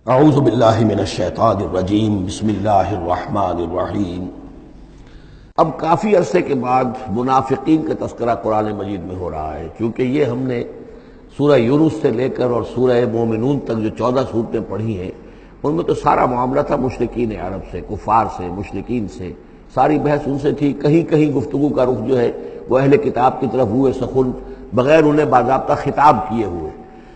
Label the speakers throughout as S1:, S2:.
S1: اعوذ باللہ من الشیطان الرجیم بسم اللہ الرحمن الرحیم۔ اب کافی عرصے کے بعد منافقین کا تذکرہ قرآن مجید میں ہو رہا ہے، چونکہ یہ ہم نے سورہ یونس سے لے کر اور سورہ مومنون تک جو 14 صورتیں پڑھی ہیں، ان میں تو سارا معاملہ تھا مشرکین عرب سے، کفار سے، مشرکین سے، ساری بحث ان سے تھی۔ کہیں کہیں گفتگو کا رخ جو ہے وہ اہل کتاب کی طرف ہوئے سخن، بغیر انہیں باضابطہ خطاب کیے ہوئے،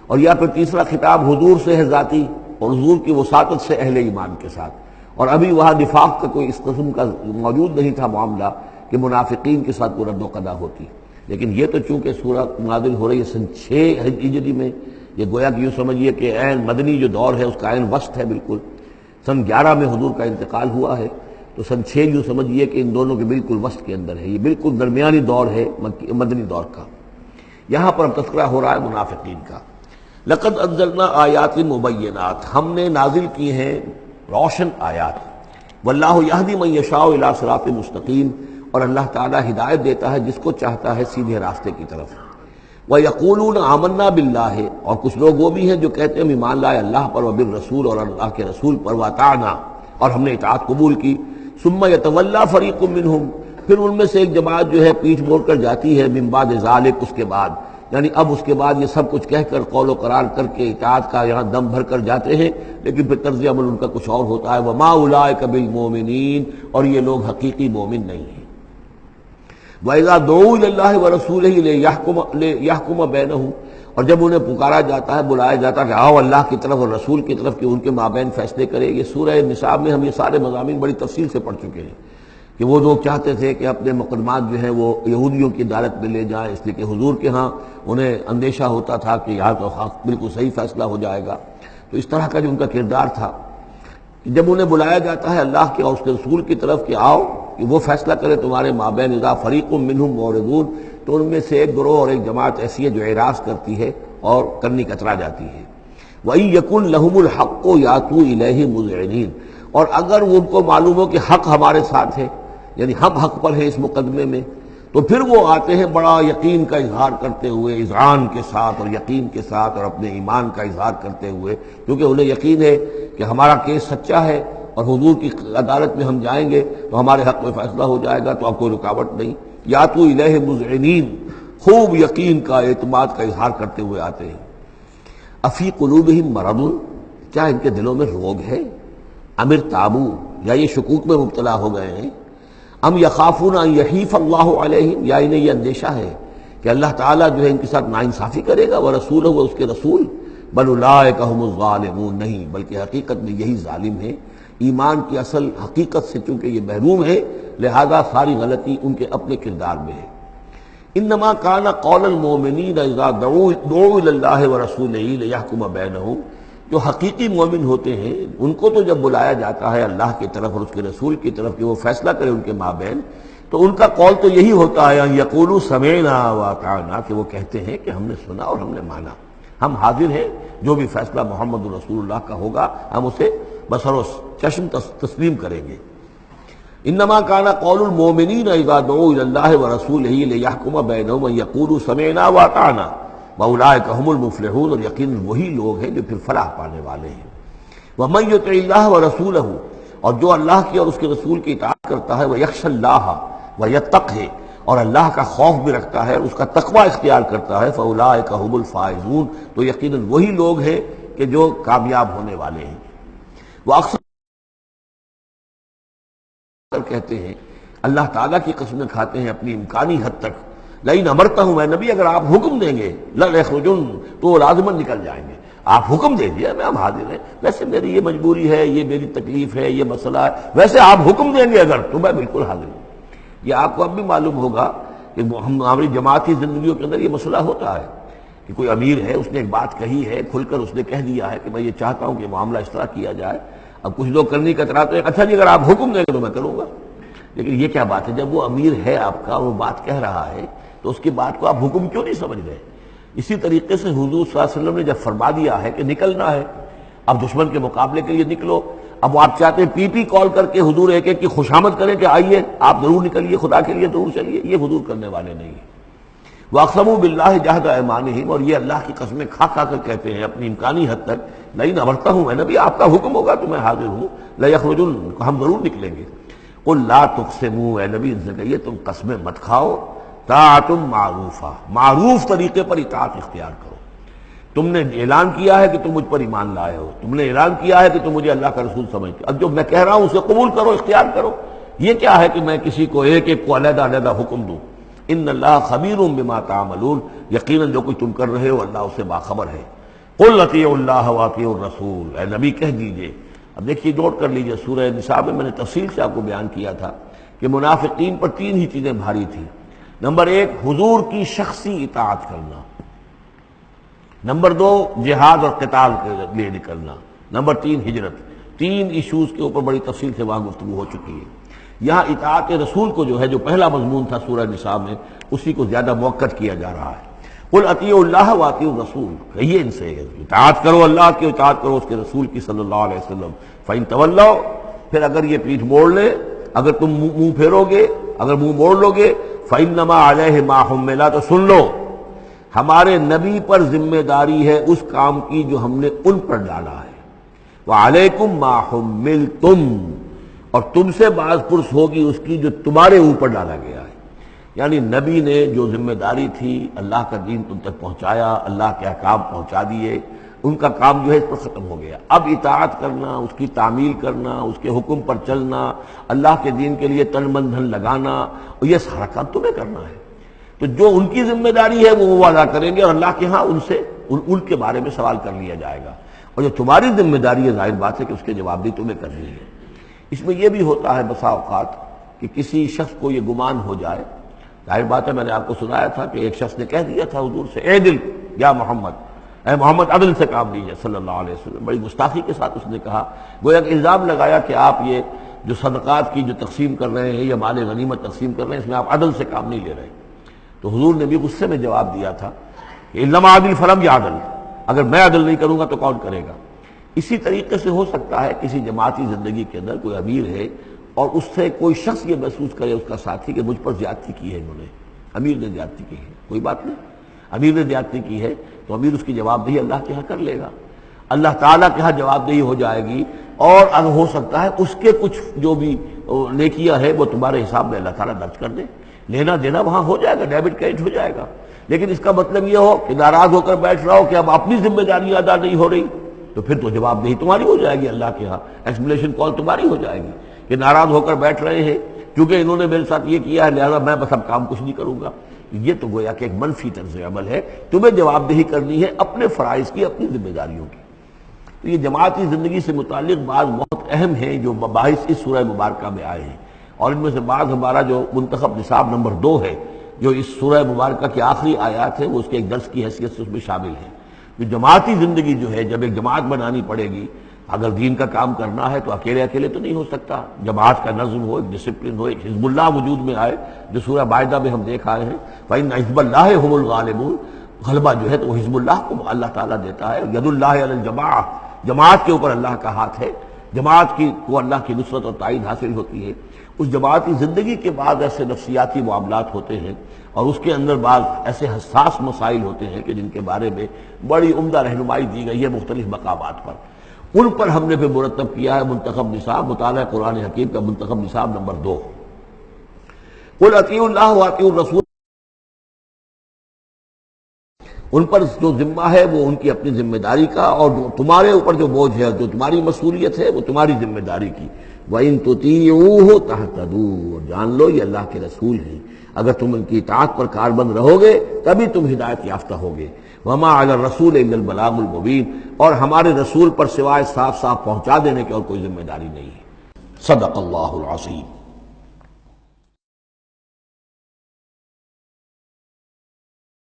S1: اور یا پھر تیسرا خطاب حضور سے ہے ذاتی، اور حضور کی وساطت سے اہل ایمان کے ساتھ، اور ابھی وہاں نفاق کا کوئی اس قسم کا موجود نہیں تھا معاملہ کہ منافقین کے ساتھ کوئی رد و قضا ہوتی۔ لیکن یہ تو چونکہ سورہ نازل ہو رہی ہے سن 6 ہجری میں، یہ گویا کہ یوں سمجھیے کہ عین مدنی جو دور ہے اس کا عین وسط ہے، بالکل سن 11 میں حضور کا انتقال ہوا ہے، تو سن 6 یوں سمجھیے کہ ان دونوں کے بالکل وسط کے اندر ہے، یہ بالکل درمیانی دور ہے مدنی دور کا۔ یہاں پر اب تذکرہ ہو رہا ہے منافقین کا۔ لقد انزلنا آیات مبینات، ہم نے نازل کی ہیں روشن آیات۔ واللہ یہدی من یشاء الی صراط مستقیم، اور اللہ تعالیٰ ہدایت دیتا ہے جس کو چاہتا ہے سیدھے راستے کی طرف۔ وَيَقُولُونَ آمَنَّا بِاللَّهِ، اور کچھ لوگ وہ بھی ہیں جو کہتے ہیں ہم ایمان لائے اللہ پر، وبالرسول، اور اللہ کے رسول پر، وَأَطَعْنَا، اور ہم نے اطاعت قبول کی۔ ثُمَّ يَتَوَلَّىٰ فَرِيقٌ مِّنْهُمْ، پھر ان میں سے ایک جماعت جو ہے پیٹھ موڑ کر جاتی ہے، من بعد ذالک، اس کے بعد، یعنی اب اس کے بعد یہ سب کچھ کہہ کر قول و قرار کر کے اطاعت کا یہاں دم بھر کر جاتے ہیں، لیکن پھر طرز عمل ان کا کچھ اور ہوتا ہے۔ وما اولئک بالمؤمنین، اور یہ لوگ حقیقی مومن نہیں ہیں۔ وَإِذَا دُعُوا إِلَى اللَّهِ وَرَسُولِهِ لِيَحْكُمَ بَيْنَهُمْ، اور جب انہیں پکارا جاتا ہے، بلایا جاتا ہے کہ آؤ اللہ کی طرف اور رسول کی طرف کہ ان کے مابین فیصلے کرے۔ یہ سورہ نساء میں ہم یہ سارے مضامین بڑی تفصیل سے پڑھ چکے ہیں کہ وہ لوگ چاہتے تھے کہ اپنے مقدمات جو ہیں وہ یہودیوں کی عدالت میں لے جائیں، اس لیے کہ حضور کے ہاں انہیں اندیشہ ہوتا تھا کہ یہاں تو بالکل صحیح فیصلہ ہو جائے گا۔ تو اس طرح کا جو ان کا کردار تھا، جب انہیں بلایا جاتا ہے اللہ کے اور اس کے رسول کی طرف کہ آؤ کہ وہ فیصلہ کرے تمہارے مابین، اذا فریق منہم معرضون، تو ان میں سے ایک گروہ اور ایک جماعت ایسی ہے جو اعراض کرتی ہے اور کرنی کترا جاتی ہے۔ وَإِن يَكُن لَهُمُ الْحَقُّ يَأْتُوا إِلَيْهِ مُذْعِنِينَ، اور اگر ان کو معلوم ہو کہ حق ہمارے ساتھ ہے، یعنی ہم حق پر ہیں اس مقدمے میں، تو پھر وہ آتے ہیں بڑا یقین کا اظہار کرتے ہوئے، اذعان کے ساتھ اور یقین کے ساتھ، اور اپنے ایمان کا اظہار کرتے ہوئے، کیونکہ انہیں یقین ہے کہ ہمارا کیس سچا ہے اور حضور کی عدالت میں ہم جائیں گے تو ہمارے حق میں فیصلہ ہو جائے گا، تو اب کوئی رکاوٹ نہیں۔ یاتوا الیہ مذعنین، خوب یقین کا، اعتماد کا اظہار کرتے ہوئے آتے ہیں۔ افی قلوبہم مرض، کیا ان کے دلوں میں روگ ہے؟ ام ارتابوا، یا یہ شکوک میں مبتلا ہو گئے ہیں؟ ام یخافون ان یحیف اللہ علیہم، یا انہیں یہ اندیشہ ہے کہ اللہ تعالیٰ جو ہے ان کے ساتھ ناانصافی کرے گا، ورسولہ، و اس کے رسول، بل اولئک هم الظالمون، نہیں بلکہ حقیقت میں یہی ظالم ہیں۔ ایمان کی اصل حقیقت سے چونکہ یہ محروم ہے، لہذا ساری غلطی ان کے اپنے کردار میں ہے۔ انما کان قول المؤمنین اذا دعوا الی اللہ ورسولہ لیحکم بینہم، جو حقیقی مومن ہوتے ہیں ان کو تو جب بلایا جاتا ہے اللہ کی طرف اور اس کے رسول کی طرف کہ وہ فیصلہ کرے ان کے مابین، تو ان کا قول تو یہی ہوتا ہے ان یقولوا سمعنا واطعنا، کہ وہ کہتے ہیں کہ ہم نے سنا اور ہم نے مانا، ہم حاضر ہیں، جو بھی فیصلہ محمد رسول اللہ کا ہوگا ہم اسے بصر و چشم تسلیم کریں گے۔ انما کان قول المؤمنین اذا دعوا الی اللہ ورسولہ لیحکم بینہم ان یقولوا سمعنا واطعنا واولئک هم المفلحون، اور یقیناً وہی لوگ ہیں جو پھر فلاح پانے والے ہیں۔ ومن یطع اللہ ورسولہ، اور جو اللہ کی اور اس کے رسول کی اطاعت کرتا ہے، ویخشى اللہ ویتقہ، اور اللہ کا خوف بھی رکھتا ہے، اس کا تقوی اختیار کرتا ہے، فاولئک هم الفائزون، تو یقیناً وہی لوگ ہیں کہ جو کامیاب ہونے والے ہیں۔ وہ اکثر کہتے ہیں، اللہ تعالیٰ کی قسمیں کھاتے ہیں اپنی امکانی حد تک، لئن امرتہم، اے نبی اگر آپ حکم دیں گے، لَيَخْرُجُنَّ، تو وہ لازماً نکل جائیں گے۔ آپ حکم دے دیا، میں ہم حاضر ہیں، ویسے میری یہ مجبوری ہے، یہ میری تکلیف ہے، یہ مسئلہ ہے، ویسے آپ حکم دیں گے اگر، تو میں بالکل حاضر ہوں۔ یہ آپ کو اب بھی معلوم ہوگا کہ ہماری جماعتی زندگیوں کے اندر یہ مسئلہ ہوتا ہے کہ کوئی امیر ہے، اس نے ایک بات کہی ہے، کھل کر اس نے کہہ دیا ہے کہ میں یہ چاہتا ہوں کہ معاملہ اس طرح کیا جائے۔ اب کچھ لوگ کرنے کا کتراتے ہیں، اچھا جی اگر آپ حکم دیں گے تو میں کروں گا۔ لیکن یہ کیا بات ہے، جب وہ امیر ہے آپ کا، وہ بات کہہ رہا ہے، تو اس کی بات کو آپ حکم کیوں نہیں سمجھ گئے؟ اسی طریقے سے حضور صلی اللہ علیہ وسلم نے جب فرما دیا ہے کہ نکلنا ہے، اب دشمن کے مقابلے کے لیے نکلو، اب وہ آپ چاہتے ہیں پی پی کال کر کے حضور ایک ایک کی خوشامد کریں کہ آئیے آپ ضرور نکلیے، خدا کے لیے ضرور چلیے، یہ حضور کرنے والے نہیں ہیں۔ واقسموا باللہ جہد ایمانہم، اور یہ اللہ کی قسمیں کھا کھا کر کہتے ہیں اپنی امکانی حد تک، لئن امرتہم، اے نبی آپ کا حکم ہوگا تو میں حاضر ہوں، لیخرجن، ہم ضرور نکلیں گے۔ قل لا تقسموا، اے نبی ان سے کہیے تم قسمیں مت کھاؤ، طاعۃ معروفہ، معروف طریقے پر اطاعت اختیار کرو۔ تم نے اعلان کیا ہے کہ تم مجھ پر ایمان لائے ہو، تم نے اعلان کیا ہے کہ تم مجھے اللہ کا رسول سمجھتے ہو، اب جو میں کہہ رہا ہوں اسے قبول کرو، اختیار کرو۔ یہ کیا ہے کہ میں کسی کو ایک ایک کو علیحدہ علیحدہ حکم دوں؟ ان اللہ خبیر بما تعملون، یقیناً جو کچھ تم کر رہے ہو اللہ اس سے باخبر ہے۔ قل اطیعوا اللہ واطیعوا الرسول، اے نبی کہہ دیجئے۔ اب دیکھیے نوٹ کر لیجئے، سورہ نساء میں نے تفصیل سے آپ کو بیان کیا تھا کہ منافقین پر تین ہی چیزیں بھاری تھیں۔ نمبر ایک، حضور کی شخصی اطاعت کرنا۔ نمبر دو، جہاد اور قتال کے لیے نکلنا۔ نمبر تین، ہجرت۔ تین ایشوز کے اوپر بڑی تفصیل سے وہاں گفتگو ہو چکی ہے۔ یہاں اطاعت رسول کو جو ہے، جو پہلا مضمون تھا سورہ نساء میں، اسی کو زیادہ موقت کیا جا رہا ہے۔ قل اطیعوا اللہ واطیعوا الرسول، کہیے ان سے اطاعت کرو اللہ کی، اطاعت کرو اس کے رسول کی صلی اللہ علیہ وسلم۔ فإن تولوا، پھر اگر یہ پیٹھ موڑ لے، اگر تم منہ پھیرو گے، اگر منہ موڑ لو گے، فإنما علیہ ما حمل، تو سن لو ہمارے نبی پر ذمہ داری ہے اس کام کی جو ہم نے ان پر ڈالا ہے۔ وعلیکم ما حملتم، اور تم سے باز پرس ہوگی اس کی جو تمہارے اوپر ڈالا گیا ہے۔ یعنی نبی نے جو ذمہ داری تھی، اللہ کا دین تم تک پہنچایا، اللہ کے احکام پہنچا دیے، ان کا کام جو ہے اس پر ختم ہو گیا۔ اب اطاعت کرنا، اس کی تعمیل کرنا، اس کے حکم پر چلنا، اللہ کے دین کے لیے تن من دھن لگانا، اور یہ سارا کام تمہیں کرنا ہے۔ تو جو ان کی ذمہ داری ہے وہ ادا کریں گے، اور اللہ کے ہاں ان سے ان کے بارے میں سوال کر لیا جائے گا، اور جو تمہاری ذمہ داری ہے ظاہر بات ہے کہ اس کے جواب بھی تمہیں کرنی ہے۔ اس میں یہ بھی ہوتا ہے بسا اوقات کہ کسی شخص کو یہ گمان ہو جائے، ظاہر بات ہے میں نے آپ کو سنایا تھا کہ ایک شخص نے کہہ دیا تھا حضور سے، اے دل یا محمد، اے محمد عدل سے کام لیجیے صلی اللہ علیہ وسلم، بڑی گستاخی کے ساتھ اس نے کہا، گویا کہ الزام لگایا کہ آپ یہ جو صدقات کی جو تقسیم کر رہے ہیں یا مال غنیمت تقسیم کر رہے ہیں، اس میں آپ عدل سے کام نہیں لے رہے۔ تو حضور نے بھی غصے میں جواب دیا تھا کہ انما عدل فلم یا عدل، اگر میں عدل نہیں کروں گا تو کون کرے گا۔ اسی طریقے سے ہو سکتا ہے کسی جماعتی زندگی کے اندر کوئی امیر ہے اور اس سے کوئی شخص یہ محسوس کرے، اس کا ساتھی، کہ مجھ پر زیادتی کی ہے انہوں نے، امیر نے زیادتی کی ہے، کوئی بات نہیں، امیر نے زیادتی کی ہے تو امیر اس کی جواب دہی اللہ کے ہاں کر لے گا، اللہ تعالیٰ کے ہاں جواب دہی ہو جائے گی، اور اگر ہو سکتا ہے اس کے کچھ جو بھی نیکیاں ہے وہ تمہارے حساب میں اللہ تعالیٰ درج کر دے، لینا دینا وہاں ہو جائے گا، ڈیبٹ کریڈٹ ہو جائے گا۔ لیکن اس کا مطلب یہ ہو کہ ناراض ہو کر بیٹھ رہا ہو کہ اب اپنی ذمہ داری ادا نہیں ہو رہی، تو پھر تو جواب دہی تمہاری ہو جائے گی اللہ کے ہاں، ایکسپلینیشن کال تمہاری ہو جائے گی کہ ناراض ہو کر بیٹھ رہے ہیں کیونکہ انہوں نے میرے ساتھ یہ کیا ہے، لہذا میں بس اب کام کچھ نہیں کروں گا۔ یہ تو گویا کہ ایک منفی طرز عمل ہے، تمہیں جواب دہی کرنی ہے اپنے فرائض کی، اپنی ذمہ داریوں کی۔ تو یہ جماعتی زندگی سے متعلق بعض بہت اہم ہیں جو مباحث اس سورہ مبارکہ میں آئے ہیں، اور ان میں سے بعض ہمارا جو منتخب نصاب نمبر 2 ہے، جو اس سورہ مبارکہ کی آخری آیات ہیں، وہ اس کے ایک درس کی حیثیت سے اس میں شامل ہے۔ جو جماعتی زندگی جو ہے، جب ایک جماعت بنانی پڑے گی، اگر دین کا کام کرنا ہے تو اکیلے اکیلے تو نہیں ہو سکتا، جماعت کا نظم ہو، ایک ڈسپلن ہو، ایک حزب اللہ وجود میں آئے، جو سورہ مائدہ میں ہم دیکھ آئے ہیں، فإن حزب اللہ هم الغالبون، غلبہ جو ہے تو وہ حزب اللہ کو اللہ تعالیٰ دیتا ہے، ید اللہ علی الجماعہ، جماعت کے اوپر اللہ کا ہاتھ ہے، جماعت کی کو اللہ کی نصرت اور تائید حاصل ہوتی ہے۔ اس جماعتی زندگی کے بعد ایسے نفسیاتی معاملات ہوتے ہیں، اور اس کے اندر بعض ایسے حساس مسائل ہوتے ہیں کہ جن کے بارے میں بڑی عمدہ رہنمائی دی گئی ہے مختلف مقامات پر، ان پر ہم نے پھر مرتب کیا ہے منتخب نصاب، مطالعہ قرآن حکیم کا منتخب نصاب نمبر 2۔ قل اطیعوا اللہ واطیعوا الرسول، ان پر جو ذمہ ہے وہ ان کی اپنی ذمہ داری کا، اور تمہارے اوپر جو بوجھ ہے، جو تمہاری مسئولیت ہے، وہ تمہاری ذمہ داری کی۔ وَإِن تُطِيعُوهُ تَهْتَدُوا، اور جان لو یہ اللہ کے رسول ہیں، اگر تم ان کی اطاعت پر کاربند رہو گے تبھی تم ہدایت یافتہ ہوگے۔ وَمَا عَلَى الرَّسُولِ إِلَّا الْبَلَاغُ الْمُبِينُ، اور ہمارے رسول پر سوائے صاف صاف پہنچا دینے کی اور کوئی ذمہ داری نہیں ہے۔ صدق اللہ العظیم۔